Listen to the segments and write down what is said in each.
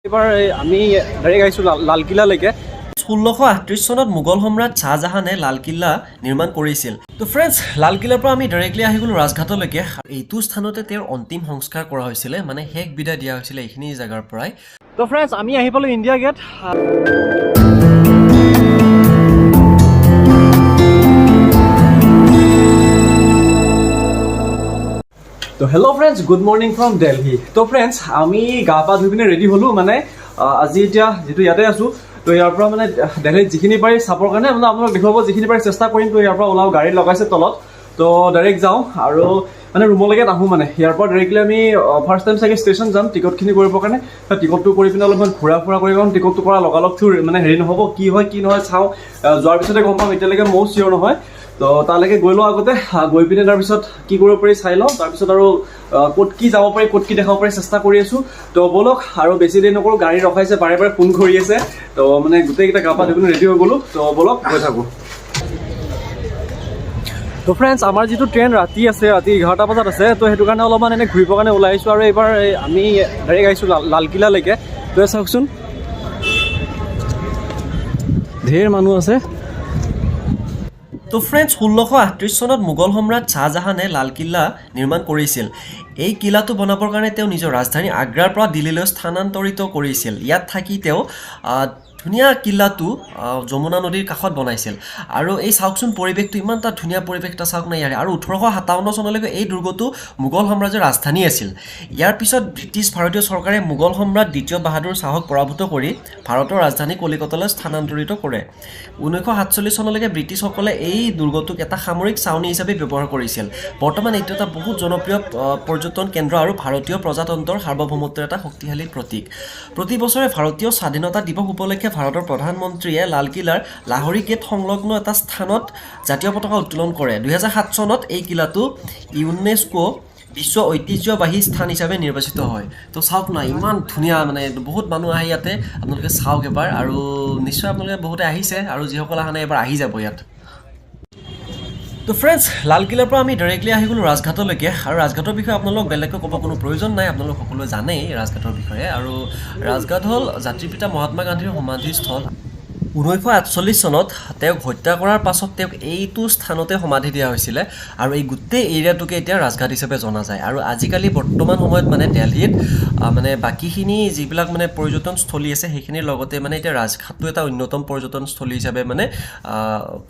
এবাৰ আমি ডাইৰেক্ট আহিছোঁ লালকিল্লালৈকে। 1638 চনত মোগল সম্ৰাট শ্বাহজাহানে লালকিল্লা নিৰ্মাণ কৰিছিল। তো ফ্ৰেণ্ডছ, লালকিল্লাৰ পৰা আমি ডাইৰেক্টলি আহি গ'লোঁ ৰাজঘাটলৈকে। এইটো স্থানতে তেওঁৰ অন্তিম সংস্কাৰ কৰা হৈছিলে, মানে শেষ বিদায় দিয়া হৈছিলে এইখিনি জেগাৰ পৰাই। তো ফ্ৰেণ্ডছ, আমি আহি পালোঁ ইণ্ডিয়া গেট। তো hello' friends, good morning from Delhi. তো ফ্ৰেণ্ডছ, আমি গা পা ধুই পিনে ৰেডি হ'লোঁ, মানে আজি এতিয়া যিটো ইয়াতে আছোঁ, তো ইয়াৰ পৰা মানে দিল্লীত যিখিনি পাৰি চাবৰ কাৰণে মানে আপোনালোক দেখুৱাব, যিখিনি পাৰি চেষ্টা কৰিম। তো ইয়াৰ পৰা ওলাওঁ, গাড়ী লগাইছে তলত, তো ডাইৰেক্ট যাওঁ আৰু মানে ৰুমলৈকে নাহোঁ। মানে ইয়াৰ পৰা ডাইৰেক্টলি আমি ফাৰ্ষ্ট টাইম চাগে ষ্টেচন যাম টিকটখিনি কৰিবৰ কাৰণে। টিকটটো কৰি পিনে অলপমান ঘূৰা ফুৰা কৰি কাৰণ টিকটটো কৰা লগালগটো মানে হেৰি নহ'ব, কি হয় কি নহয় চাওঁ, যোৱাৰ পিছতে গম পাম। এতিয়ালৈকে ময়ো চিয়ৰ নহয়। তো তালৈকে গৈ লওঁ আগতে, গৈ পিনে তাৰপিছত কি কৰিব পাৰি চাই লওঁ, তাৰপিছত আৰু ক'ত কি যাব পাৰি, ক'ত কি দেখাব পাৰি চেষ্টা কৰি আছোঁ। তো ব'লক, আৰু বেছি দেৰি নকৰোঁ, গাড়ী ৰখাইছে, বাৰে বাৰে ফোন কৰি আছে। তো মানে গোটেইকেইটা গা পা ধুই পিনে ৰেডি হৈ গ'লোঁ। তো ব'লক গৈ থাকোঁ। তো ফ্ৰেণ্ডছ, আমাৰ যিটো ট্ৰেইন ৰাতি আছে, ৰাতি 11টা বজাত আছে, তো সেইটো কাৰণে অলপমান এনেই ঘূৰিবৰ কাৰণে ওলাই আহিছোঁ। আৰু এইবাৰ আমি ডাইৰেক্ট আহিছোঁ লালকিল্লালৈকে। তো চাওকচোন, ঢেৰ মানুহ আছে। তো ফ্ৰেণ্ডছ, 1638 চনত মোগল সম্ৰাট শ্বাহজাহানে লালকিল্লা নিৰ্মাণ কৰিছিল। এই কিল্লাটো বনাবৰ কাৰণে তেওঁ নিজৰ ৰাজধানী আগ্ৰাৰ পৰা দিল্লীলৈ স্থানান্তৰিত কৰিছিল। ইয়াত থাকি তেওঁ ধুনীয়া কিল্লাটো যমুনা নদীৰ কাষত বনাইছিল। আৰু এই চাওকচোন পৰিৱেশটো, ইমান এটা ধুনীয়া পৰিৱেশ এটা চাওক নাই ইয়াৰে। আৰু 1857 চনলৈকে এই দুৰ্গটো মোগল সাম্ৰাজ্যৰ ৰাজধানী আছিল। ইয়াৰ পিছত ব্ৰিটিছ ভাৰতীয় চৰকাৰে মোগল সম্ৰাট দ্বিতীয় বাহাদুৰ শ্বাহক পৰাভূত কৰি ভাৰতৰ ৰাজধানী কলিকতালৈ স্থানান্তৰিত কৰে। 1947 চনলৈকে ব্ৰিটিছসকলে এই দুৰ্গটোক এটা সামৰিক ছাউনি হিচাপে ব্যৱহাৰ কৰিছিল। বৰ্তমান এইটো এটা বহুত জনপ্ৰিয় পৰ্যটন কেন্দ্ৰ আৰু ভাৰতীয় প্ৰজাতন্ত্ৰৰ সাৰ্বভৌমত্বৰ এটা শক্তিশালী প্ৰতীক। প্ৰতি বছৰে ভাৰতীয় স্বাধীনতা দিৱস উপলক্ষে ভাৰতৰ প্ৰধানমন্ত্ৰীয়ে লালকিল্লাৰ লাহৰী গেট সংলগ্ন এটা স্থানত জাতীয় পতাকা উত্তোলন কৰে। 2007 চনত এই কিল্লাটো ইউনেস্কো বিশ্ব ঐতিহ্যবাহী স্থান হিচাপে নিৰ্বাচিত হয়। তো চাওক না, ইমান ধুনীয়া, মানে বহুত মানুহ আহে ইয়াতে, আপোনালোকে চাওক এবাৰ। আৰু নিশ্চয় আপোনালোকে বহুতে আহিছে, আৰু যিসকল অহা নাই এবাৰ আহি যাব ইয়াত। তো ফ্ৰেণ্ডছ, লালকিল্লাৰ পৰা আমি ডাইৰেক্টলি আহি গ'লোঁ ৰাজঘাটলৈকে। আৰু ৰাজঘাটৰ বিষয়ে আপোনালোক বেলেগকৈ ক'ব কোনো প্ৰয়োজন নাই, আপোনালোক সকলোৱে জানেই ৰাজঘাটৰ বিষয়ে। আৰু ৰাজঘাট হ'ল জাতিৰ পিতা মহাত্মা গান্ধীৰ সমাধিস্থল। 1948 চনত তেওঁক হত্যা কৰাৰ পাছত তেওঁক এইটো স্থানতে সমাধি দিয়া হৈছিলে। আৰু এই গোটেই এৰিয়াটোকে এতিয়া ৰাজঘাট হিচাপে জনা যায়। আৰু আজিকালি বৰ্তমান সময়ত মানে দিল্লীত মানে বাকীখিনি যিবিলাক মানে পৰ্যটনস্থলী আছে সেইখিনিৰ লগতে মানে এতিয়া ৰাজঘাটটো এটা অন্যতম পৰ্যটনস্থলী হিচাপে মানে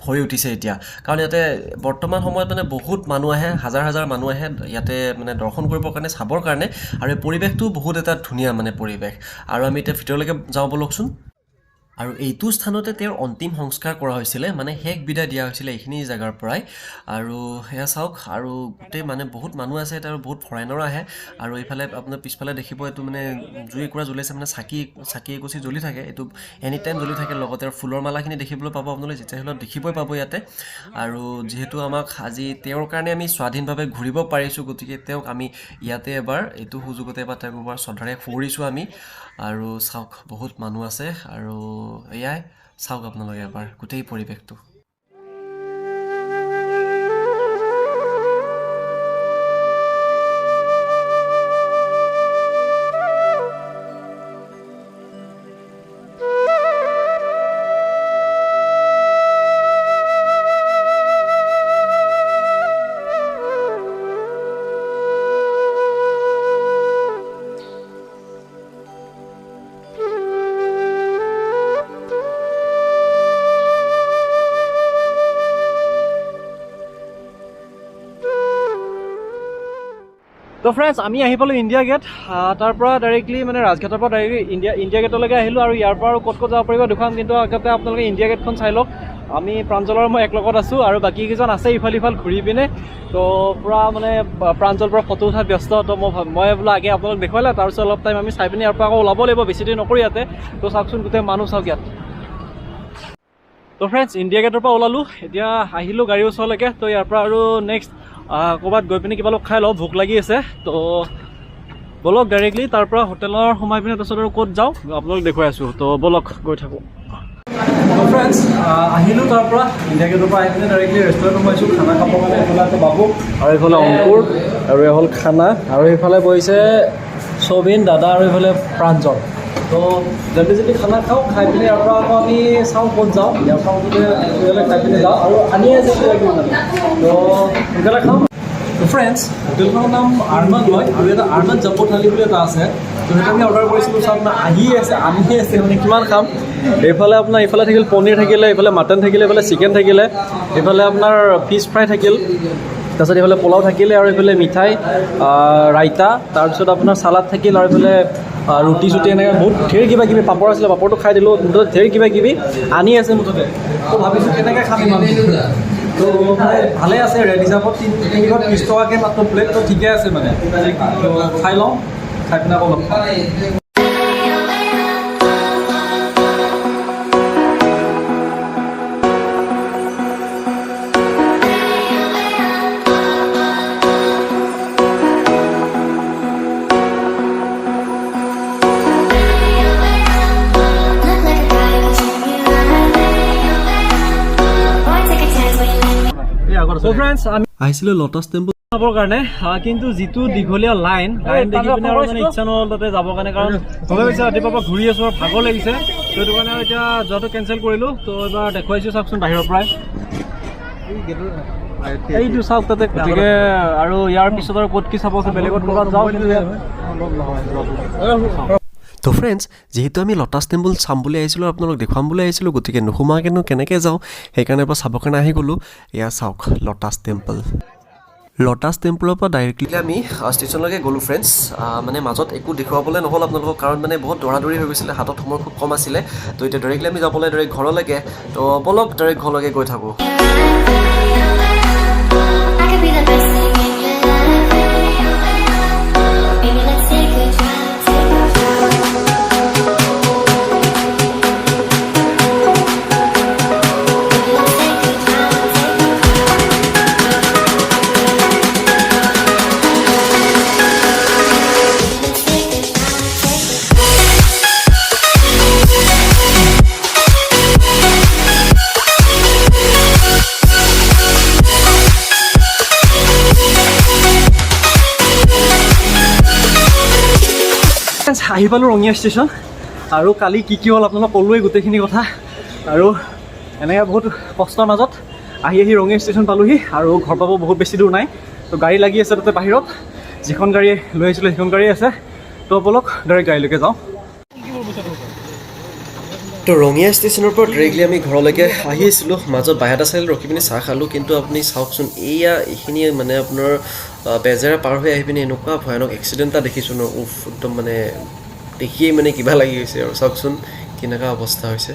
হৈ উঠিছে এতিয়া। কাৰণ ইয়াতে বৰ্তমান সময়ত মানে বহুত মানুহ আহে, হাজাৰ হাজাৰ মানুহ আহে ইয়াতে মানে দৰ্শন কৰিবৰ কাৰণে, চাবৰ কাৰণে। আৰু এই পৰিৱেশটো বহুত এটা ধুনীয়া মানে পৰিৱেশ। আৰু আমি এতিয়া ভিতৰলৈকে যাওঁ ব'লকচোন। আৰু এইটো স্থানতে তেওঁৰ অন্তিম সংস্কাৰ কৰা হৈছিলে, মানে শেষ বিদায় দিয়া হৈছিলে এইখিনি জেগাৰ পৰাই। আৰু সেয়া চাওক, আৰু গোটেই মানে বহুত মানুহ আছে ইয়াত, আৰু বহুত ফৰেইনাৰো আহে। আৰু এইফালে আপোনাৰ পিছফালে দেখিব, এইটো মানে জুই একুৰা জ্বলিছে, মানে চাকি একুচি জ্বলি থাকে, এইটো এনি টাইম জ্বলি থাকে। লগতে আৰু ফুলৰ মালাখিনি দেখিবলৈ পাব আপোনালোকে, যেতিয়া হ'লেও দেখিবই পাব ইয়াতে। আৰু যিহেতু আমাক আজি তেওঁৰ কাৰণে আমি স্বাধীনভাৱে ঘূৰিব পাৰিছোঁ, গতিকে তেওঁক আমি ইয়াতে এবাৰ এইটো সুযোগতে এবাৰ তেওঁক এবাৰ শ্ৰদ্ধাৰে সুঁৱৰিছোঁ আমি। আৰু চাওক, বহুত মানুহ আছে, আৰু এয়াই চাওক আপোনালোকে এবাৰ গোটেই পৰিৱেশটো। তো ফ্ৰেণ্ডছ, আমি আহি পালোঁ ইণ্ডিয়া গেট। তাৰ পৰা ডাইৰেক্টলি মানে ৰাজঘাটৰ পৰা ডাইৰেক্টলি ইণ্ডিয়া গেটলৈকে আহিলোঁ। আৰু ইয়াৰ পৰা আৰু ক'ত ক'ত যাব পাৰিব দেখুৱাম, কিন্তু আগতে আপোনালোকে ইণ্ডিয়া গেটখন চাই লওক। আমি প্ৰাঞ্জল আৰু মই এক লগত আছোঁ, আৰু বাকী কেইজন আছে ইফাল সিফাল ঘূৰি পিনে। তো পূৰা মানে প্ৰাঞ্জল পৰা ফটো উঠাত ব্যস্ত। তো মই বোলো আগে আপোনালোক দেখুৱালে, তাৰপিছত অলপ টাইম আমি চাই পিনে ইয়াৰ পৰা আকৌ ওলাব লাগিব, বেছি দেৰি নকৰোঁ ইয়াতে। তো চাওকচোন, গোটেই মানুহ চাওক ইয়াত। তো ফ্ৰেণ্ডছ, ইণ্ডিয়া গেটৰ পৰা ওলালোঁ, এতিয়া আহিলোঁ গাড়ীৰ ওচৰলৈকে। তো ইয়াৰ পৰা আৰু নেক্সট ক'ৰবাত গৈ পিনে কিবা অলপ খাই লওঁ, ভোক লাগি আছে। তো ব'লক ডাইৰেক্টলি তাৰ পৰা হোটেলৰ সোমাই পিনে তাৰপিছত আৰু ক'ত যাওঁ আপোনালোক দেখুৱাই আছোঁ। তো ব'লক গৈ থাকোঁ। তো ফ্ৰেণ্ডছ, আহিলোঁ তাৰ পৰা ইণ্ডিয়া গেটৰ পৰা আহি পিনে ডাইৰেক্টলি ৰেষ্টুৰেণ্ট সোমাইছোঁ খানা খাবৰ কাৰণে। এইফালে আছে বাবু, আৰু এইফালে অংকুৰ, আৰু এই হ'ল খানা, আৰু এইফালে বহিছে চবিন দাদা, আৰু এইফালে প্ৰাঞ্জল। তো জল্দি খানা খাওঁ, খাই পিনে ইয়াৰ পৰা আকৌ আমি চাওঁ ক'ত যাওঁ, ইয়াৰ পৰা সোনকালে খাই পিনে যাওঁ আৰু আনিয়ে আছে তো সোনকালে খাওঁ। ফ্ৰেণ্ডছ, হোটেলখনৰ নাম আৰমান হয় আৰু এটা আৰমান জাম্বো থালি বুলি এটা আছে। তো সেইটো আমি অৰ্ডাৰ কৰিছিলোঁ, চাওক আপোনাৰ আহিয়ে আছে মানে কিমান খাম। এইফালে আপোনাৰ ইফালে থাকিল পনীৰ থাকিলে, এইফালে মাটন থাকিলে, এইফালে চিকেন থাকিলে, এইফালে আপোনাৰ ফিছ ফ্ৰাই থাকিল, তাৰপিছত এইফালে পোলাও থাকিলে আৰু এইফালে মিঠাই, ৰাইতা, তাৰপিছত আপোনাৰ চালাড থাকিল আৰু এইফালে ৰুটি চুটি এনেকৈ বহুত ধেৰ কিবা কিবি, পাপৰ আছিলে, পাপৰটো খাই দিলোঁ, মুঠতে ধেৰ কিবা কিবি আনি আছে মুঠতে। তো ভাবিছোঁ কেনেকৈ খাম ইমান। তো মানে ভালে আছে, ৰেট হিচাপত 30 টকাকৈ মাত্ৰ প্লেট, তো ঠিকে আছে মানে। তো খাই লওঁ, খাই পিনে আকৌ লগ পাম। আহিছিলোঁ লটাছ টেম্পল চাবৰ কাৰণে, কিন্তু যিটো দীঘলীয়া লাইন দেখি পিনে আৰু মানে ইচ্ছা নহ'ল তাতে যাবৰ কাৰণে, কাৰণ গমে পাইছে ৰাতিপুৱাৰ পৰা ঘূৰি আছোঁ আৰু ভাগৰ লাগিছে। তো সেইটো কাৰণে এতিয়া যোৱাটো কেঞ্চেল কৰিলোঁ। তো এবাৰ দেখুৱাইছোঁ চাওকচোন বাহিৰৰ পৰাই, এইটো চাওক তাতে। গতিকে আৰু ইয়াৰ পিছত আৰু ক'ত কি চাব আছে, বেলেগত ক'ৰবাত যাওঁ, কিন্তু তো ফ্ৰেণ্ডছ, যিহেতু আমি লটাছ টেম্পল চাম বুলি আহিছিলোঁ, আপোনালোক দেখুৱাম বুলি আহিছিলোঁ, গতিকে নোসোমাকেনো কেনেকৈ যাওঁ, সেইকাৰণে পৰা চাবৰ কাৰণে আহি গ'লোঁ। এয়া চাওক লটাছ টেম্পল। লটাছ টেম্পলৰ পৰা ডাইৰেক্টলি আমি ষ্টেচনলৈকে গ'লোঁ ফ্ৰেণ্ডছ। মানে মাজত একো দেখুৱাবলৈ নহ'ল আপোনালোকক, কাৰণ মানে বহুত দৌৰা-দৌৰি হৈ গৈছিলে, হাতত সময় খুব কম আছিলে। তো এতিয়া ডাইৰেক্টলি আমি যাবলৈ ডাইৰেক্ট ঘৰলৈকে। তো ব'লক ডাইৰেক্ট ঘৰলৈকে গৈ থাকোঁ। আহি পালোঁ ৰঙিয়া ষ্টেচন, আৰু কালি কি হ'ল আপোনালোকক ক'লোৱেই গোটেইখিনি কথা। আৰু এনেকৈ বহুত কষ্টৰ মাজত আহি ৰঙিয়া ষ্টেচন পালোঁহি, আৰু ঘৰ পাব বহুত বেছি দূৰ নাই। তো গাড়ী লাগি আছে তাতে বাহিৰত, যিখন গাড়ী লৈ আহিছিলোঁ সেইখন গাড়ী আছে। তো ব'লক ডাইৰেক্ট গাড়ীলৈকে যাওঁ। তো ৰঙিয়া ষ্টেচনৰ পৰা ডাইৰেক্টলি আমি ঘৰলৈকে আহি আছিলোঁ। মাজত বাহিৰত আছিল, ৰখি পিনি চাহ খালোঁ। কিন্তু আপুনি চাওকচোন, এইখিনি মানে আপোনাৰ বেজেৰা পাৰ হৈ আহি পিনি এনেকুৱা ভয়ানক এক্সিডেণ্ট এটা দেখিছোঁ ন। একদম মানে দেখিয়েই মানে কিবা লাগি গৈছে আৰু চাওকচোন কেনেকুৱা অৱস্থা হৈছে।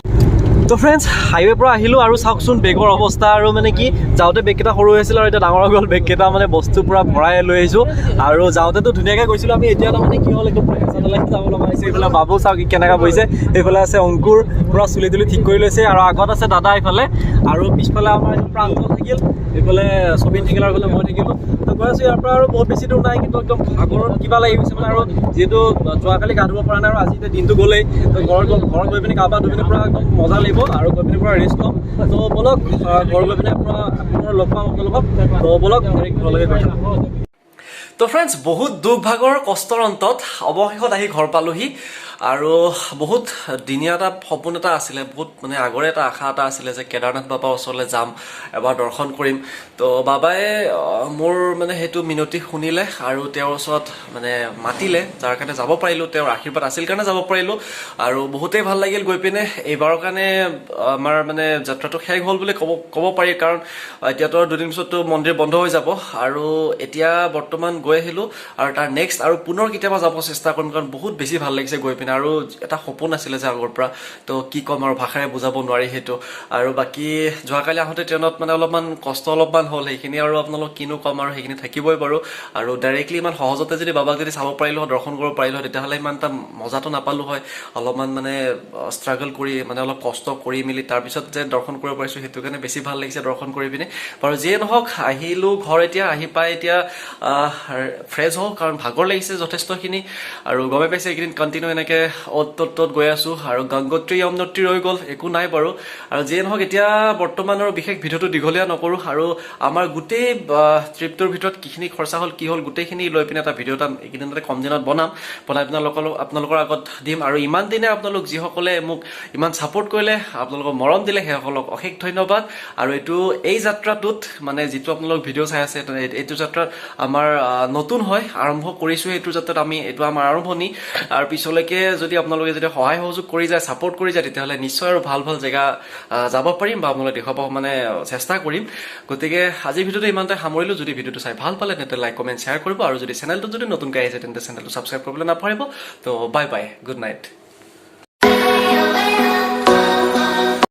তো ফ্ৰেণ্ডছ, হাইৱেৰ পৰা আহিলোঁ আৰু চাওকচোন বেগৰ অৱস্থা। আৰু মানে কি, যাওঁতে বেগকেইটা সৰু হৈছিল আৰু এতিয়া ডাঙৰ হৈ গ'ল বেগকেইটা, মানে বস্তু পূৰা ভৰাই লৈ আহিছোঁ। আৰু যাওঁতেতো ধুনীয়াকৈ গৈছিলোঁ আমি, এতিয়া তাৰমানে কি হ'ল, একদম হেঁচা ঠেলাকৈ যাব লগা হৈছে। এইফালে বাবু চাওক কেনেকুৱা বহিছে, এইফালে আছে অংকুৰ, পূৰা চুলি তুলি ঠিক কৰি লৈছে, আৰু আগত আছে দাদা এইফালে, আৰু পিছফালে আমাৰ প্ৰাঞ্জল থাকিল, এইফালে ছবিন থাকিল, আৰু এইফালে মই থাকিলোঁ। তো গৈ আছোঁ ইয়াৰ পৰা, আৰু বহুত বেছি দূৰ নাই, কিন্তু একদম ভাগৰত কিবা লাগি গৈছে মানে। আৰু যিহেতু যোৱাকালি গা ধুব পৰা নাই, আৰু আজি এতিয়া দিনটো গ'লেই, তো ঘৰত গৈ পিনি গা পা ধুই পিনি পূৰা একদম মজা লাগিব, আৰু গৈ পিনি পূৰা ৰেষ্ট ল'ম। তো ব'লক ঘৰ গৈ পিনে পূৰা লগ পাম আপোনালোকক। তো ব'লক ঘৰলৈকে গৈ থাকোঁ। তো ফ্ৰেণ্ডছ, বহুত দুখ ভাগৰ কষ্টৰ অন্তত অৱশেষত আহি ঘৰ পালোহি। আৰু বহুত দিনীয়া এটা সপোন এটা আছিলে, বহুত মানে আগৰে এটা আশা এটা আছিলে যে কেদাৰনাথ বাবাৰ ওচৰলৈ যাম, এবাৰ দৰ্শন কৰিম। তো বাবাই মোৰ মানে সেইটো মিনতি শুনিলে আৰু তেওঁৰ ওচৰত মানে মাতিলে, যাৰ কাৰণে যাব পাৰিলোঁ। তেওঁৰ আশীৰ্বাদ আছিল কাৰণে যাব পাৰিলোঁ, আৰু বহুতেই ভাল লাগিল গৈ পিনে। এইবাৰৰ কাৰণে আমাৰ মানে যাত্ৰাটো শেষ হ'ল বুলি ক'ব পাৰি, কাৰণ এতিয়াতো আৰু 2 দিন পিছততো মন্দিৰ বন্ধ হৈ যাব। আৰু এতিয়া বৰ্তমান গৈ আহিলোঁ, আৰু তাৰ নেক্সট আৰু পুনৰ কেতিয়াবা যাব চেষ্টা কৰিম, কাৰণ বহুত বেছি ভাল লাগিছে গৈ পিনে। আৰু এটা সপোন আছিলে যে আগৰ পৰা, তো কি ক'ম আৰু ভাষাৰে বুজাব নোৱাৰি সেইটো। আৰু বাকী যোৱাকালি আহোঁতে ট্ৰেইনত মানে অলপমান কষ্ট অলপমান হ'ল, সেইখিনি আৰু আপোনালোক কিনো ক'ম, আৰু সেইখিনি থাকিবই বাৰু। আৰু ডাইৰেক্টলি ইমান সহজতে যদি বাবাক যদি চাব পাৰিলোঁ হয়, দৰ্শন কৰিব পাৰিলোঁ হয়, তেতিয়াহ'লে ইমান এটা মজাটো নাপালোঁ হয়। অলপমান মানে ষ্ট্ৰাগল কৰি, মানে অলপ কষ্ট কৰি মেলি তাৰপিছত যে দৰ্শন কৰিব পাৰিছোঁ, সেইটো কাৰণে বেছি ভাল লাগিছে দৰ্শন কৰি পিনে। বাৰু যিয়ে নহওক, আহিলোঁ ঘৰ এতিয়া। আহি পাই এতিয়া ফ্ৰেছ হওঁ, কাৰণ ভাগৰ লাগিছে যথেষ্টখিনি। আৰু গমে পাইছে এইকেইদিন কণ্টিনিউ এনেকৈ অত গৈ আছোঁ আৰু গংগোত্ৰী যমুনোত্ৰী ৰৈ গ'ল, একো নাই বাৰু। আৰু যিয়ে নহওক এতিয়া বৰ্তমানৰ বিশেষ ভিডিঅ'টো দীঘলীয়া নকৰোঁ, আৰু আমাৰ গোটেই ট্ৰিপটোৰ ভিতৰত কিখিনি খৰচা হ'ল কি হ'ল গোটেইখিনি লৈ পিনে এটা ভিডিঅ' এটা এইকেইদিনতে কম দিনত বনাই পিনে আপোনালোকৰ আগত দিম। আৰু ইমান দিনে আপোনালোক যিসকলে মোক ইমান ছাপোৰ্ট কৰিলে, আপোনালোকক মৰম দিলে, সেইসকলক অশেষ ধন্যবাদ। আৰু এই যাত্ৰাটোত মানে যিটো আপোনালোক ভিডিঅ' চাই আছে, এইটো যাত্ৰাত আমাৰ নতুন হয়, আৰম্ভ কৰিছোঁ এইটো যাত্ৰাত এইটো আমাৰ আৰম্ভণি। আৰু পিছলৈকে যদি আপোনালোকে যদি সহায় সহযোগ কৰি যায়, ছাপোৰ্ট কৰি যায়, তেতিয়াহ'লে নিশ্চয় আৰু ভাল ভাল জেগা যাব পাৰিম বা আপোনালোকে দেখুৱাব মানে চেষ্টা কৰিম। গতিকে আজিৰ ভিডিঅ'টো ইমানতে সামৰিলোঁ। যদি ভিডিঅ'টো চাই ভাল পালে তেন্তে লাইক কমেণ্ট শ্বেয়াৰ কৰিব, আৰু যদি চেনেলটো যদি নতুনকৈ আহিছে তেন্তে চেনেলটো ছাবস্ক্ৰাইব কৰিবলৈ নাপাহৰিব। তো বাই বাই, গুড নাইট।